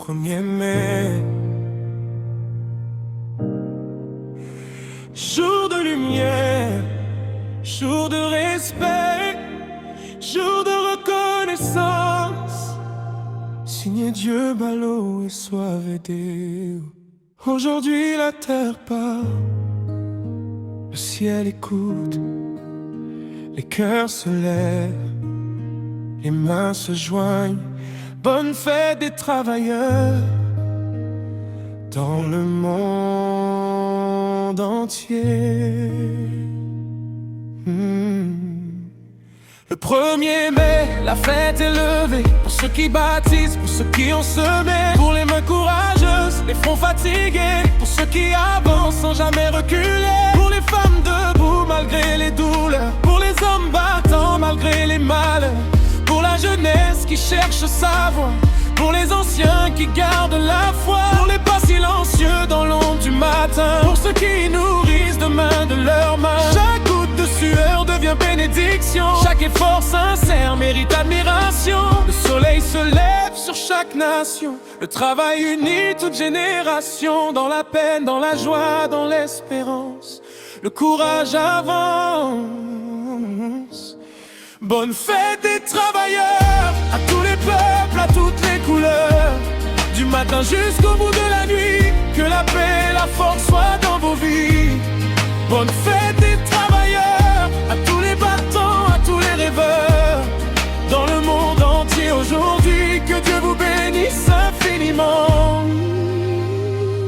1er mai. Jour de lumière, jour de respect, jour de reconnaissance. Signé Dieu, Balo et Suave Deo. Aujourd'hui la terre part, le ciel écoute, les cœurs se lèvent, les mains se joignent. Bonne fête des travailleurs dans le monde entier. Le 1er mai, la fête est levée pour ceux qui bâtissent, pour ceux qui ont semé, pour les mains courageuses, les fronts fatigués, pour ceux qui avancent sans jamais reculer, pour les femmes debout malgré les douleurs, pour les hommes battants malgré les malheurs, pour la jeunesse qui cherche sa voie, pour les anciens qui gardent la foi, pour les pas silencieux dans l'ombre du matin, pour ceux qui nourrissent demain de leurs mains. Chaque goutte de sueur devient bénédiction, chaque effort sincère mérite admiration. Le soleil se lève sur chaque nation, le travail unit toute génération, dans la peine, dans la joie, dans l'espérance, le courage avance. Bonne fête des travailleurs, à tous les peuples, à toutes les couleurs, du matin jusqu'au bout de la nuit, que la paix et la force soient dans vos vies. Bonne fête des travailleurs, à tous les battants, à tous les rêveurs, dans le monde entier aujourd'hui, que Dieu vous bénisse infiniment.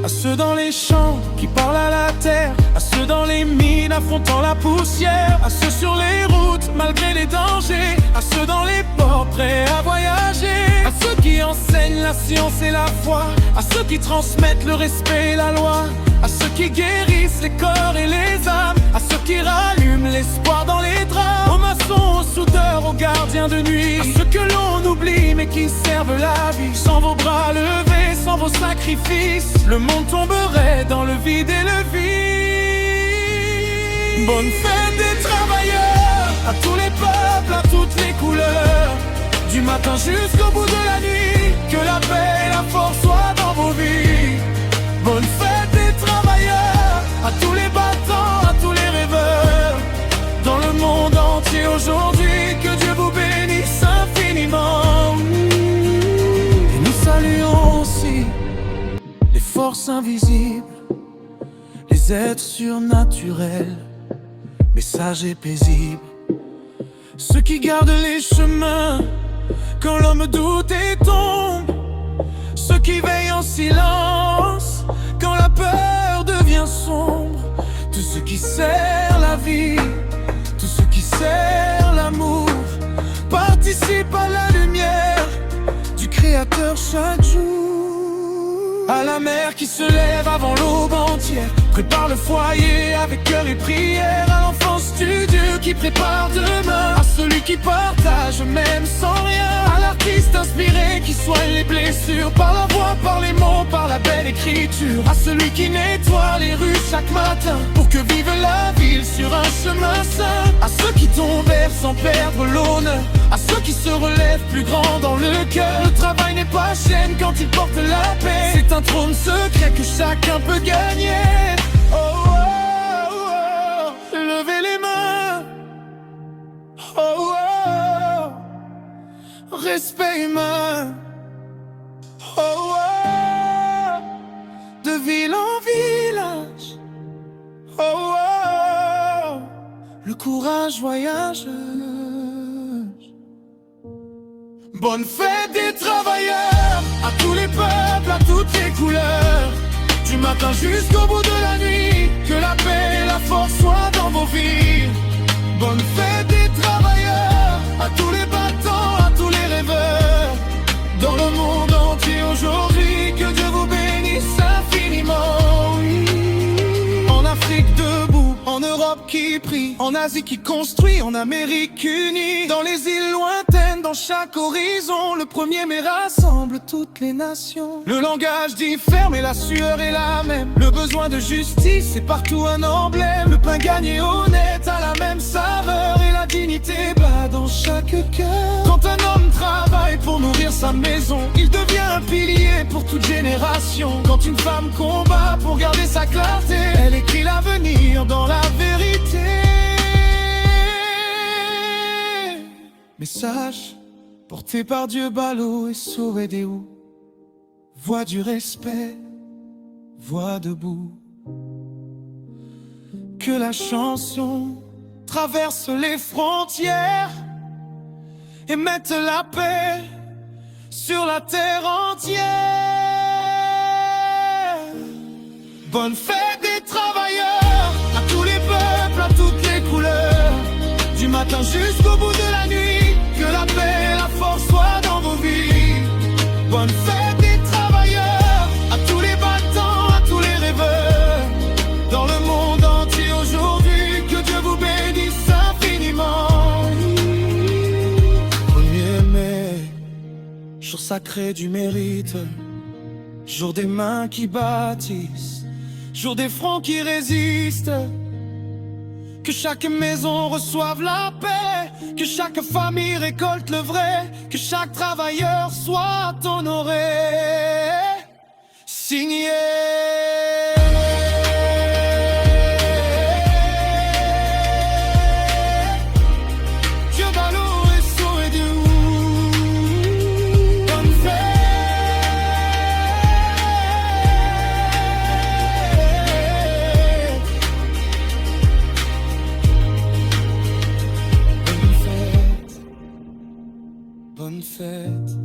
À ceux dans les champs qui parlent à la terre, à ceux dans les mines affrontant la poussière, à ceux sur les routes malgré les dangers, à ceux dans les ports prêts à voyager, à ceux qui enseignent la science et la foi, à ceux qui transmettent le respect et la loi, à ceux qui guérissent les corps et les âmes, à ceux qui rallument l'espoir dans les drames, aux maçons, aux soudeurs, aux gardiens de nuit, à ceux que l'on oublie mais qui servent la vie. Sans vos bras levés, sans vos sacrifices, le monde tomberait dans le vide et le vide. Bonne fête des travailleurs, à tous les peuples, à toutes les couleurs, du matin jusqu'au bout de la nuit, que la paix et la force soient dans vos vies. Bonne fête des travailleurs, à tous les battants, à tous les rêveurs, dans le monde entier aujourd'hui, que Dieu vous bénisse infiniment. Et nous saluons aussi les forces invisibles, les êtres surnaturels, sages et paisibles, ceux qui gardent les chemins quand l'homme doute et tombe, ceux qui veillent en silence quand la peur devient sombre, tous ceux qui serrent la vie, tous ceux qui serrent l'amour, participent à la lumière du Créateur chaque jour. À la mère qui se lève avant l'aube entière, prépare le foyer avec cœur et prière, à l'enfant studieux qui prépare demain, à celui qui partage même sans rien, à l'artiste inspiré qui soigne les blessures par la voix, par les mots, par la belle écriture, à celui qui nettoie les rues chaque matin pour que vive la ville sur un chemin sain, à ceux qui tombèrent sans perdre l'honneur, à ceux qui se relèvent plus grands dans le cœur. Le travail n'est pas chaîne quand il porte la paix, c'est un trône secret que chacun peut gagner. Oh, oh, oh, levez les mains. Oh, oh, respect humain. Oh, oh, de ville en village. Oh, oh, le courage voyage. Bonne fête des travailleurs, à tous les peuples, à toutes les couleurs, du matin jusqu'au bout de la nuit, que la paix et la force soient dans vos vies. Bonne fête des travailleurs, à tous les battants, à tous les rêveurs, dans le monde entier aujourd'hui, que Dieu vous bénisse infiniment. En Afrique debout, en Europe qui prie, en Asie qui construit, en Amérique unie, dans les îles lointaines, dans chaque horizon, le 1er mai rassemble toutes les nations. Le langage diffère mais la sueur est la même, le besoin de justice est partout un emblème, le pain gagné honnête a la même saveur et la dignité bat dans chaque cœur. Quand un homme travaille pour nourrir sa maison, il devient un pilier pour toute génération. Quand une femme combat pour garder sa clarté, elle écrit l'avenir dans la vérité. Message porté par Dieu Balo et Sowedeou. Voix du respect, voix debout. Que la chanson traverse les frontières et mette la paix sur la terre entière. Bonne fête des travailleurs, à tous les peuples, à toutes les couleurs. Du matin jusqu'au bout de la nuit, que la paix et la force soient dans vos vies. Bonne fête des travailleurs, à tous les battants, à tous les rêveurs. Dans le monde entier aujourd'hui, que Dieu vous bénisse infiniment. 1er mai, jour sacré du mérite, jour des mains qui bâtissent, jour des fronts qui résistent. Que chaque maison reçoive la paix, que chaque famille récolte le vrai, que chaque travailleur soit honoré. Signé Dieu Balo et Sowedeou. Bonne bonne fête,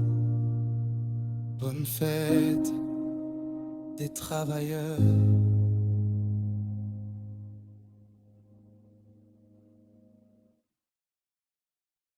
bonne fête des travailleurs.